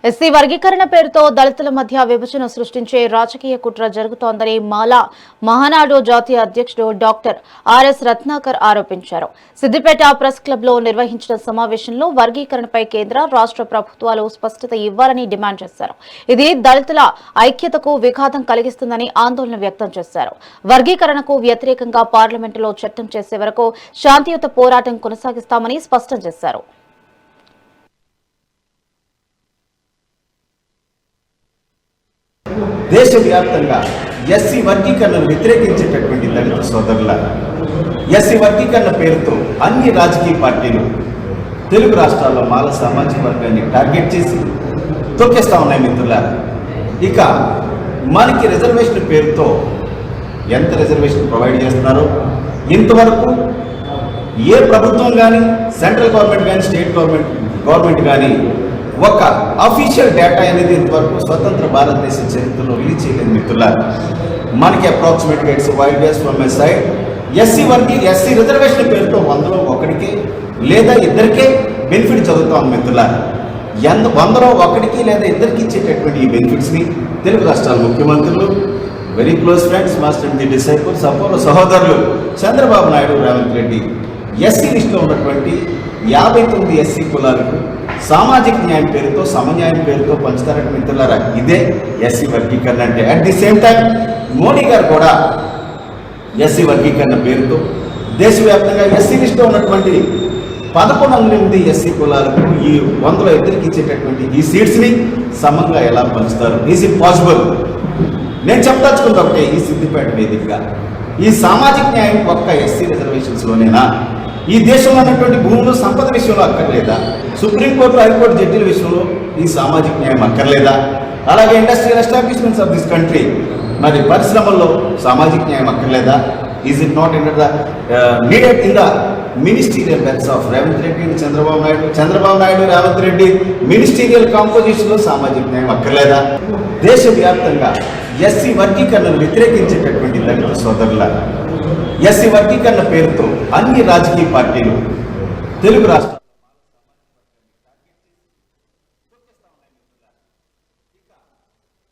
SC వర్గీకరణ పేరుతో దళితుల మధ్య విభజన సృష్టించే రాజకీయ కుట్ర జరుగుతోందని మాలా మహానాడు జాతీయ అధ్యక్షుడు డాక్టర్ ఆర్ఎస్ రత్నాకర్ ఆరోపించారు. సిద్దిపేట ప్రెస్ క్లబ్ లో నిర్వహించిన సమావేశంలో వర్గీకరణపై కేంద్ర రాష్ట్ర ప్రభుత్వాలు స్పష్టత ఇవ్వాలని డిమాండ్ చేశారు. ఇది దళితుల ఐక్యతకు విఘాతం కలిగిస్తుందని ఆందోళన వ్యక్తం చేశారు. వర్గీకరణకు వ్యతిరేకంగా పార్లమెంటులో చట్టం చేసే వరకు శాంతియుత పోరాటం కొనసాగిస్తామని స్పష్టం చేశారు. దేశవ్యాప్తంగా ఎస్సీ వర్గీకరణను వ్యతిరేకించేటటువంటి దళిత సోదరుల ఎస్సీ వర్గీకరణ పేరుతో అన్ని రాజకీయ పార్టీలు తెలుగు రాష్ట్రాల్లో మాల సామాజిక వర్గాన్ని టార్గెట్ చేసి తొక్కేస్తా ఉన్నాయి మిత్రులారా. ఇక మనకి రిజర్వేషన్ పేరుతో ఎంత రిజర్వేషన్ ప్రొవైడ్ చేస్తున్నారో ఇంతవరకు ఏ ప్రభుత్వం కానీ సెంట్రల్ గవర్నమెంట్ కానీ స్టేట్ గవర్నమెంట్ కానీ ఒక అఫీషియల్ డేటా అనేది ఇంతవరకు స్వతంత్ర భారతదేశ చరిత్రలో రిలీజ్ చేయలేదు మిత్రులారా. మనకి అప్రాక్సిమేట్గా it's wide base from my side SC reservation పేరుతో 100లో 1కి లేదా 2కే బెనిఫిట్ జరుగుతాం మిత్రులారా. 100లో 1కి లేదా 2కి ఇచ్చేటటువంటి ఈ బెనిఫిట్స్ని తెలుగు రాష్ట్రాల ముఖ్యమంత్రులు, very close friends, master the disciples, Apollo సహోదరులు చంద్రబాబు నాయుడు, రేవంత్ రెడ్డి ఎస్సీ లిస్టులో ఉన్నటువంటి 59 ఎస్సీ కులాలకు సామాజిక న్యాయం పేరుతో సమన్యాయం పేరుతో పంచుతారట మిత్రులారా. ఇదే ఎస్సీ వర్గీకరణ అంటే. At the same time Modi గారు కూడా ఎస్సీ వర్గీకరణ పేరుతో దేశవ్యాప్తంగా ఎస్సీ లిస్టులో ఉన్నటువంటి 11 ఎస్సీ కులాలకు ఈ 100లో 2కి ఇచ్చేటటువంటి ఈ సీట్స్ని సమంగా ఎలా పంచుతారు? Is it possible? నేను చెప్పదలుచుకుంది ఒకటే, ఈ సిద్దిపేట వేదికగా ఈ సామాజిక న్యాయం ఒక్క ఎస్సీ రిజర్వేషన్స్లోనేనా? ఈ దేశంలో ఉన్నటువంటి భూములు సంపద విషయంలో అక్కర్లేదా? సుప్రీంకోర్టు హైకోర్టు జడ్జీల విషయంలో ఈ సామాజిక న్యాయం అక్కర్లేదా? అలాగే industrial establishments of this country, మరి పరిశ్రమల్లో సామాజిక న్యాయం అక్కర్లేదా? Is it not in the needed in the ministerial berths of Revanth Reddy and Chandrababu Naidu Revanth Reddy ministerial కాంపోజిషన్లో సామాజిక న్యాయం అక్కర్లేదా? దేశవ్యాప్తంగా ఎస్సీ వర్గీకరణను వ్యతిరేకించేటటువంటి దళిత సోదరుల ఎస్సీ వర్గీకరణ పేరుతో అన్ని రాజకీయ పార్టీలు తెలుగు రాష్ట్రాలు